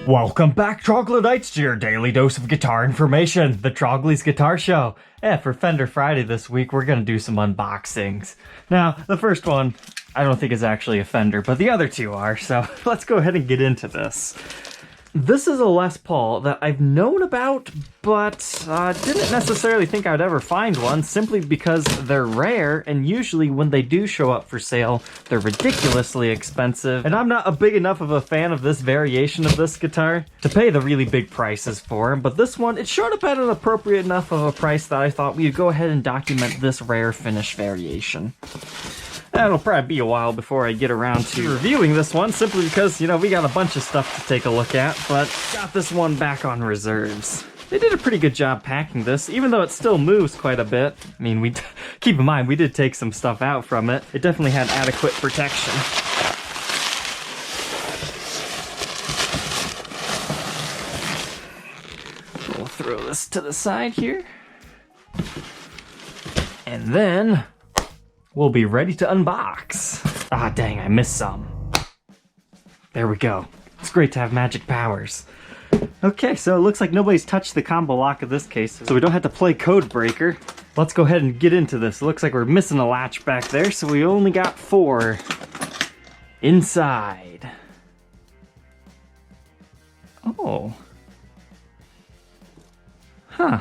Welcome back, Troglodytes, to your daily dose of guitar information, the Trogly's Guitar Show. Yeah, for Fender Friday this week, we're gonna do some unboxings. Now, the first one, I don't think is actually a Fender, but the other two are, so let's go ahead and get into this. This is a Les Paul that I've known about, but didn't necessarily think I'd ever find one, simply because they're rare, and usually when they do show up for sale, they're ridiculously expensive, and I'm not a big enough of a fan of this variation of this guitar to pay the really big prices for them, but this one, it showed up at an appropriate enough of a price that I thought we'd go ahead and document this rare finish variation. It'll probably be a while before I get around to reviewing this one, simply because, you know, we got a bunch of stuff to take a look at, but got this one back on reserves. They did a pretty good job packing this, even though it still moves quite a bit. I mean, keep in mind, we did take some stuff out from it. It definitely had adequate protection. We'll throw this to the side here. And then we'll be ready to unbox. Ah, dang, I missed some. There we go. It's great to have magic powers. Okay, so it looks like nobody's touched the combo lock of this case, so we don't have to play Code Breaker. Let's go ahead and get into this. It looks like we're missing a latch back there, so we only got 4 inside. Oh. Huh.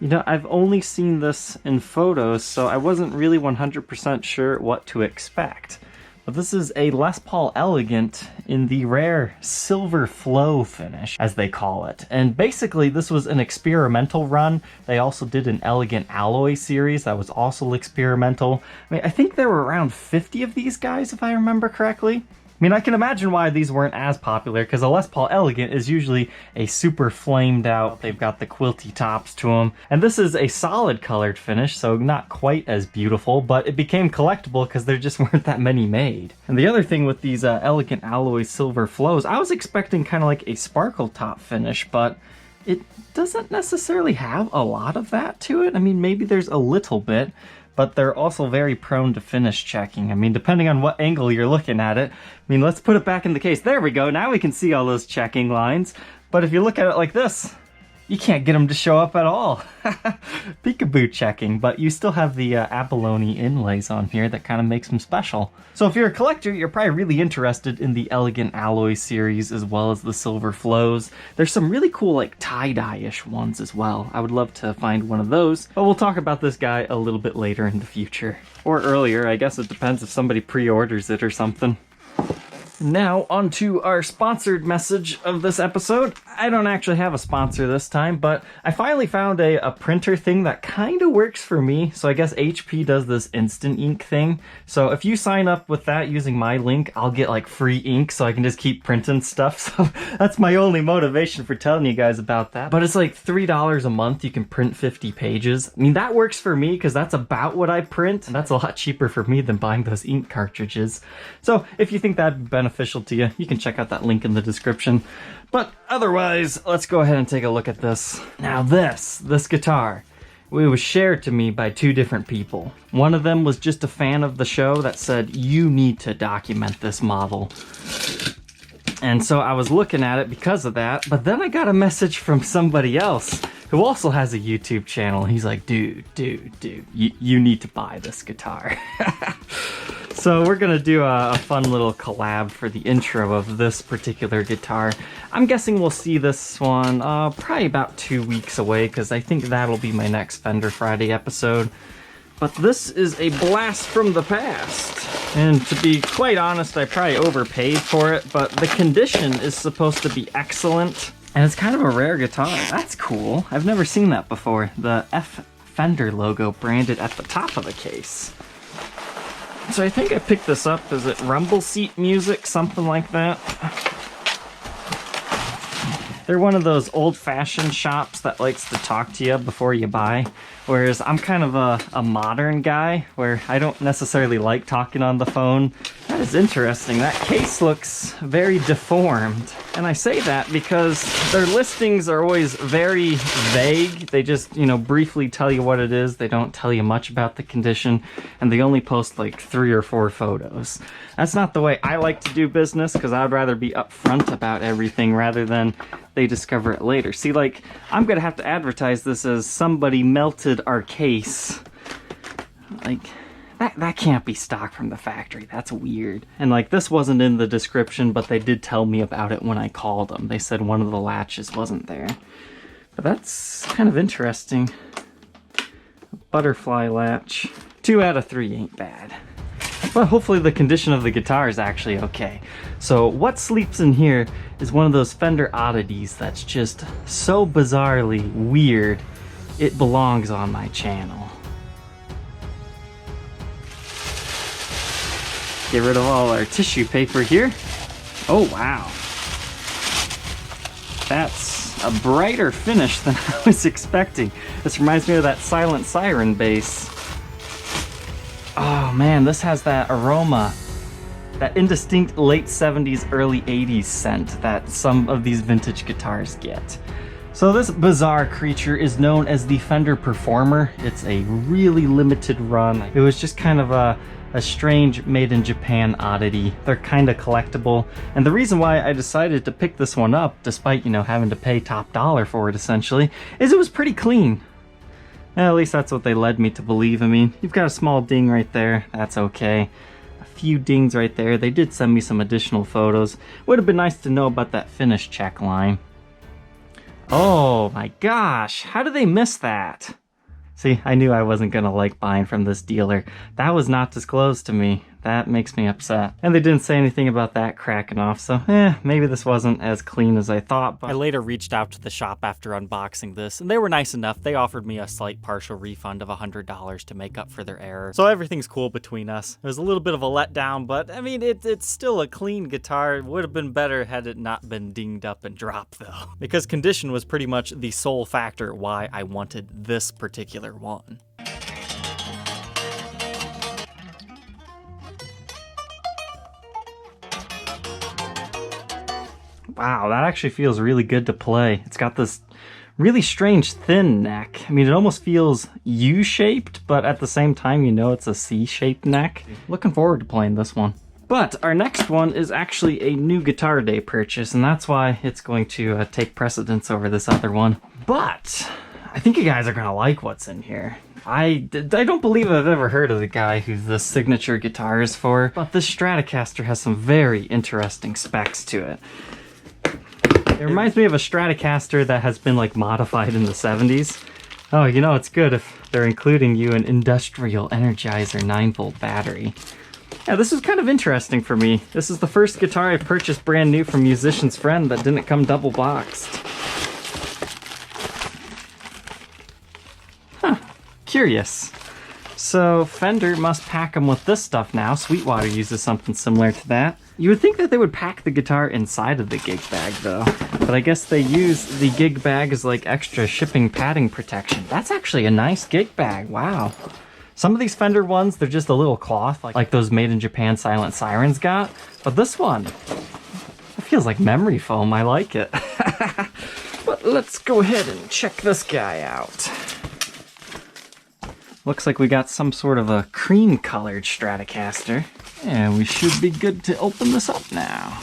You know, I've only seen this in photos, so I wasn't really 100% sure what to expect. But this is a Les Paul Elegant in the rare Silver Flow finish, as they call it. And basically, this was an experimental run. They also did an Elegant Alloy series that was also experimental. I mean, I think there were around 50 of these guys, if I remember correctly. I mean, I can imagine why these weren't as popular, because a Les Paul Elegant is usually a super flamed out, they've got the quilty tops to them, and this is a solid colored finish, so not quite as beautiful, but it became collectible because there just weren't that many made. And the other thing with these Elegant Alloy Silver Flows, I was expecting kind of like a sparkle top finish, but it doesn't necessarily have a lot of that to it. I mean, maybe there's a little bit, but they're also very prone to finish checking. I mean, depending on what angle you're looking at it. I mean, let's put it back in the case. There we go. Now we can see all those checking lines. But if you look at it like this, you can't get them to show up at all. Peekaboo checking, but you still have the abalone inlays on here that kind of makes them special. So if you're a collector, you're probably really interested in the Elegant Alloy series as well as the Silver Flows. There's some really cool like tie-dye-ish ones as well. I would love to find one of those, but we'll talk about this guy a little bit later in the future. Or earlier, I guess it depends if somebody pre-orders it or something. Now, on to our sponsored message of this episode. I don't actually have a sponsor this time, but I finally found a printer thing that kind of works for me. So I guess HP does this instant ink thing. So if you sign up with that using my link, I'll get like free ink so I can just keep printing stuff. So that's my only motivation for telling you guys about that. But it's like $3 a month. You can print 50 pages. I mean, that works for me because that's about what I print. And that's a lot cheaper for me than buying those ink cartridges. So if you think that'd be beneficial to you, you can check out that link in the description. But otherwise, let's go ahead and take a look at this. Now this guitar, it was shared to me by 2 different people. One of them was just a fan of the show that said, you need to document this model. And so I was looking at it because of that, but then I got a message from somebody else who also has a YouTube channel. He's like, dude, you need to buy this guitar. So we're gonna do a fun little collab for the intro of this particular guitar. I'm guessing we'll see this one probably about 2 weeks away, because I think that'll be my next Fender Friday episode. But this is a blast from the past. And to be quite honest, I probably overpaid for it, but the condition is supposed to be excellent. And it's kind of a rare guitar. That's cool. I've never seen that before. The F Fender logo branded at the top of the case. So I think I picked this up. Is it Rumble Seat Music? Something like that. They're one of those old-fashioned shops that likes to talk to you before you buy. Whereas I'm kind of a modern guy where I don't necessarily like talking on the phone. I That is interesting. That case looks very deformed. And I say that because their listings are always very vague. They just, you know, briefly tell you what it is. They don't tell you much about the condition, and they only post like 3 or 4 photos. That's not the way I like to do business, because I'd rather be upfront about everything rather than they discover it later. See, like, I'm gonna have to advertise this as somebody melted our case. Like, that can't be stock from the factory. That's weird. And like, this wasn't in the description, but they did tell me about it when I called them. They said one of the latches wasn't there. But that's kind of interesting. Butterfly latch. 2 out of 3 ain't bad. But hopefully the condition of the guitar is actually okay. So what sleeps in here is one of those Fender oddities that's just so bizarrely weird, it belongs on my channel. Get rid of all our tissue paper here. Oh wow. That's a brighter finish than I was expecting. This reminds me of that Silent Siren bass. Oh man, this has that aroma, that indistinct late 70s, early 80s scent that some of these vintage guitars get. So this bizarre creature is known as the Fender Performer. It's a really limited run. It was just kind of a strange made in Japan oddity. They're kind of collectible, and the reason why I decided to pick this one up, despite, you know, having to pay top dollar for it essentially, is it was pretty clean. At least that's what they led me to believe. I mean, you've got a small ding right there, that's okay. A few dings right there. They did send me some additional photos. Would have been nice to know about that finish check line. Oh my gosh, how did they miss that? See, I knew I wasn't gonna like buying from this dealer. That was not disclosed to me. That makes me upset. And they didn't say anything about that cracking off, so maybe this wasn't as clean as I thought. But I later reached out to the shop after unboxing this, and they were nice enough. They offered me a slight partial refund of $100 to make up for their error. So everything's cool between us. It was a little bit of a letdown, but I mean, it's still a clean guitar. It would have been better had it not been dinged up and dropped though. Because condition was pretty much the sole factor why I wanted this particular one. Wow, that actually feels really good to play. It's got this really strange thin neck. I mean, it almost feels U-shaped, but at the same time, you know it's a C-shaped neck. Looking forward to playing this one. But our next one is actually a new Guitar Day purchase, and that's why it's going to take precedence over this other one. But I think you guys are gonna like what's in here. I don't believe I've ever heard of the guy who the signature guitar is for, but this Stratocaster has some very interesting specs to it. It reminds me of a Stratocaster that has been like modified in the 70s. Oh, you know, it's good if they're including you an industrial Energizer 9-volt battery. Yeah, this is kind of interesting for me. This is the first guitar I purchased brand new from Musician's Friend that didn't come double boxed. Huh, curious. So Fender must pack them with this stuff now. Sweetwater uses something similar to that. You would think that they would pack the guitar inside of the gig bag though, but I guess they use the gig bag as like extra shipping padding protection. That's actually a nice gig bag, wow. Some of these Fender ones, they're just a little cloth, like those made in Japan Silent Sirens got, but this one, it feels like memory foam, I like it. But let's go ahead and check this guy out. Looks like we got some sort of a cream-colored Stratocaster. And we should be good to open this up now.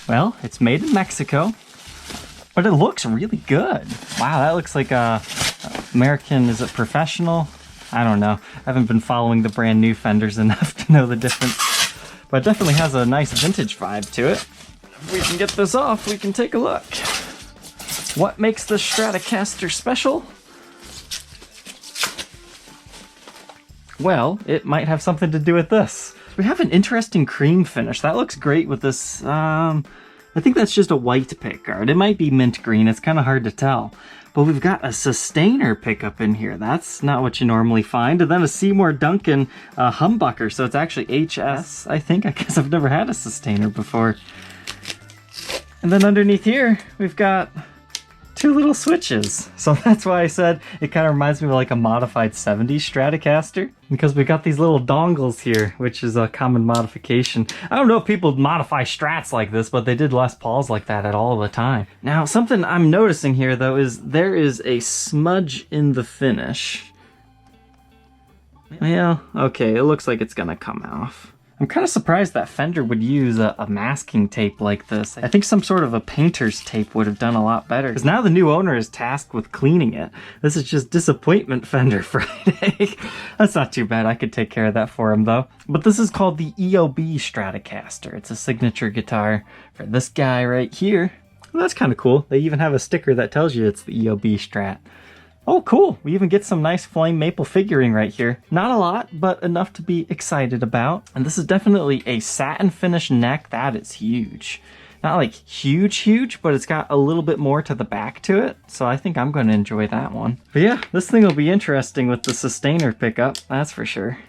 Well, it's made in Mexico, but it looks really good. Wow, that looks like a American, is it Professional? I don't know. I haven't been following the brand new Fenders enough to know the difference. But it definitely has a nice vintage vibe to it. If we can get this off, we can take a look. What makes the Stratocaster special? Well, it might have something to do with this. We have an interesting cream finish. That looks great with this, I think that's just a white pickguard. It might be mint green, it's kind of hard to tell. But we've got a sustainer pickup in here. That's not what you normally find. And then a Seymour Duncan humbucker, so it's actually HS, I think. I guess I've never had a sustainer before. And then underneath here, we've got two little switches. So that's why I said it kind of reminds me of like a modified 70s Stratocaster, because we got these little dongles here, which is a common modification. I don't know if people modify Strats like this, but they did Les Pauls like that at all the time. Now, something I'm noticing here though is there is a smudge in the finish. Well, okay, it looks like it's gonna come off. I'm kind of surprised that Fender would use a masking tape like this. I think some sort of a painter's tape would have done a lot better, because now the new owner is tasked with cleaning it. This is just disappointment Fender Friday. That's not too bad. I could take care of that for him though. But this is called the EOB Stratocaster. It's a signature guitar for this guy right here. Well, that's kind of cool. They even have a sticker that tells you it's the EOB Strat. Oh, cool. We even get some nice flame maple figuring right here. Not a lot, but enough to be excited about. And this is definitely a satin finish neck. That is huge. Not like huge, but it's got a little bit more to the back to it. So I think I'm going to enjoy that one. But yeah, this thing will be interesting with the sustainer pickup. That's for sure.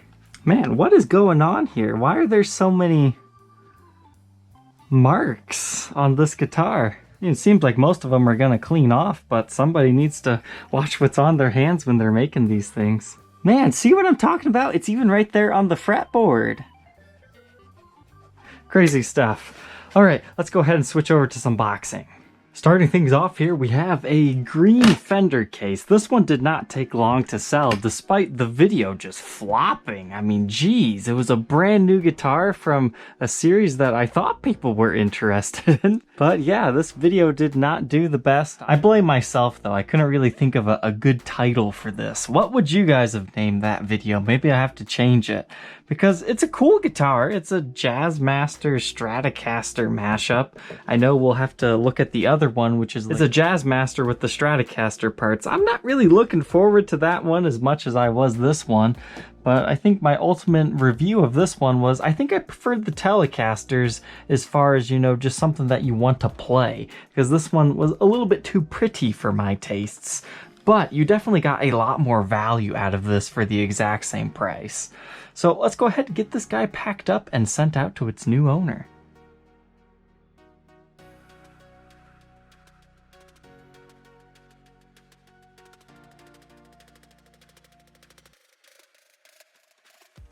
Man, what is going on here? Why are there so many marks on this guitar? It seems like most of them are gonna clean off, but somebody needs to watch what's on their hands when they're making these things. Man, see what I'm talking about? It's even right there on the fretboard. Crazy stuff. All right, let's go ahead and switch over to some boxing. Starting things off here, we have a green Fender case. This one did not take long to sell, despite the video just flopping. I mean, geez, it was a brand new guitar from a series that I thought people were interested in. But yeah, this video did not do the best. I blame myself though. I couldn't really think of a good title for this. What would you guys have named that video? Maybe I have to change it, because it's a cool guitar. It's a Jazzmaster Stratocaster mashup. I know we'll have to look at the other one, which is like, it's a Jazzmaster with the Stratocaster parts. I'm not really looking forward to that one as much as I was this one, but I think my ultimate review of this one was, I think I preferred the Telecasters as far as, you know, just something that you want to play, because this one was a little bit too pretty for my tastes. But you definitely got a lot more value out of this for the exact same price. So let's go ahead and get this guy packed up and sent out to its new owner.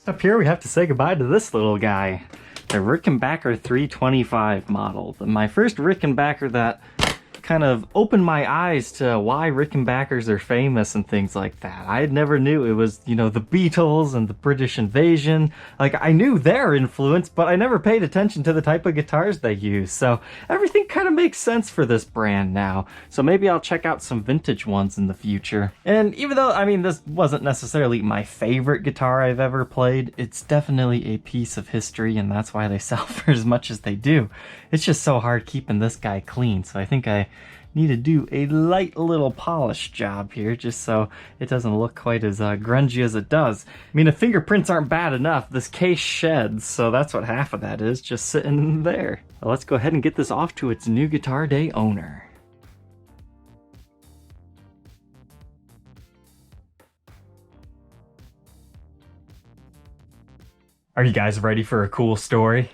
Up here we have to say goodbye to this little guy, the Rickenbacker 325 model. My first Rickenbacker that kind of opened my eyes to why Rickenbackers are famous and things like that. I never knew it was, you know, the Beatles and the British invasion. Like, I knew their influence, but I never paid attention to the type of guitars they use. So everything kind of makes sense for this brand now. So maybe I'll check out some vintage ones in the future. And even though, I mean, this wasn't necessarily my favorite guitar I've ever played, it's definitely a piece of history, and that's why they sell for as much as they do. It's just so hard keeping this guy clean, so I think I need to do a light little polish job here just so it doesn't look quite as grungy as it does. I mean, the fingerprints aren't bad enough. This case sheds, so that's what half of that is, just sitting there. Well, let's go ahead and get this off to its new Guitar Day owner. Are you guys ready for a cool story?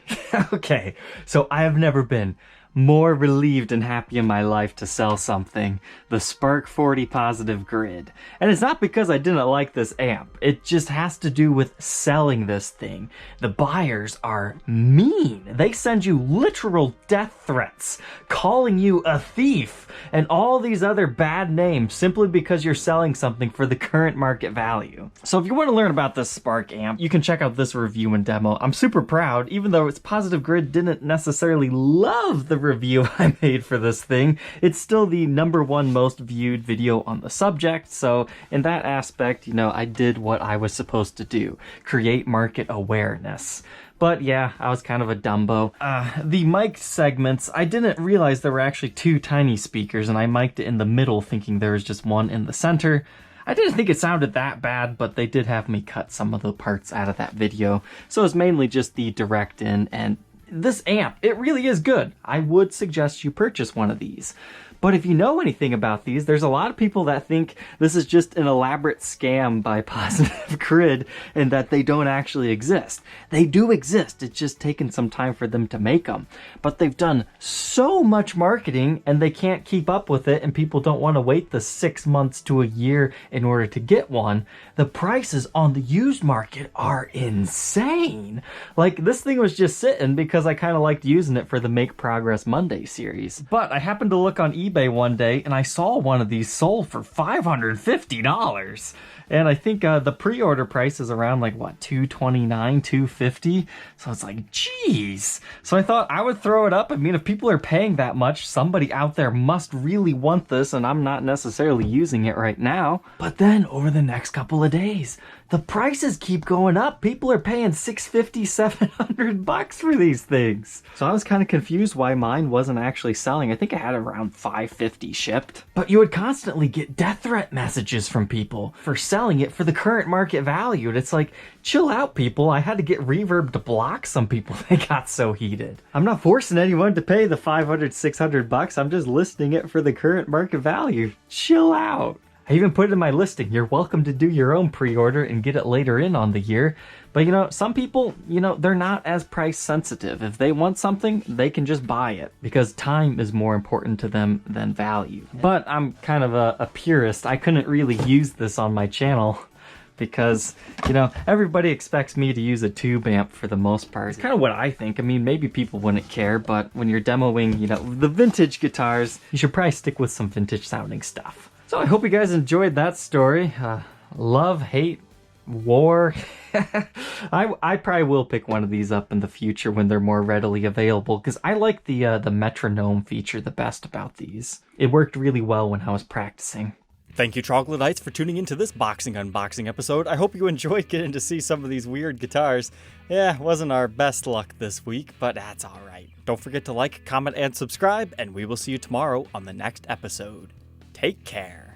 Okay, so I have never been more relieved and happy in my life to sell something, the Spark 40 Positive Grid. And it's not because I didn't like this amp, it just has to do with selling this thing. The buyers are mean. They send you literal death threats, calling you a thief, and all these other bad names simply because you're selling something for the current market value. So if you want to learn about this Spark amp, you can check out this review and demo. I'm super proud, even though its Positive Grid didn't necessarily love the review I made for this thing. It's still the #1 most viewed video on the subject, so in that aspect, you know, I did what I was supposed to do, create market awareness. But yeah, I was kind of a dumbo. The mic segments, I didn't realize there were actually 2 tiny speakers, and I mic'd it in the middle thinking there was just one in the center. I didn't think it sounded that bad, but they did have me cut some of the parts out of that video, so it's mainly just the direct in. And this amp, it really is good. I would suggest you purchase one of these. But if you know anything about these, there's a lot of people that think this is just an elaborate scam by Positive Grid and that they don't actually exist. They do exist. It's just taken some time for them to make them. But they've done so much marketing and they can't keep up with it, and people don't want to wait the 6 months to a year in order to get one. The prices on the used market are insane. Like, this thing was just sitting because I kind of liked using it for the Make Progress Monday series. But I happened to look on eBay one day and I saw one of these sold for $550. And I think the pre-order price is around like, what, $229, $250? So it's like, geez. So I thought I would throw it up. I mean, if people are paying that much, somebody out there must really want this, and I'm not necessarily using it right now. But then over the next couple of days, the prices keep going up. People are paying $650, $700 for these things. So I was kind of confused why mine wasn't actually selling. I think I had around $550 shipped. But you would constantly get death threat messages from people for selling it for the current market value. And it's like, chill out, people. I had to get Reverb to block some people. They got so heated. I'm not forcing anyone to pay the $500, $600. I'm just listing it for the current market value. Chill out. I even put it in my listing. You're welcome to do your own pre-order and get it later in on the year. But you know, some people, you know, they're not as price sensitive. If they want something, they can just buy it because time is more important to them than value. But I'm kind of a purist. I couldn't really use this on my channel because, you know, everybody expects me to use a tube amp for the most part. It's kind of what I think. I mean, maybe people wouldn't care, but when you're demoing, you know, the vintage guitars, you should probably stick with some vintage sounding stuff. So I hope you guys enjoyed that story. Love, hate, war. I probably will pick one of these up in the future when they're more readily available, because I like the metronome feature the best about these. It worked really well when I was practicing. Thank you, Troglodytes, for tuning into this boxing unboxing episode. I hope you enjoyed getting to see some of these weird guitars. Yeah, wasn't our best luck this week, but that's alright. Don't forget to like, comment, and subscribe, and we will see you tomorrow on the next episode. Take care.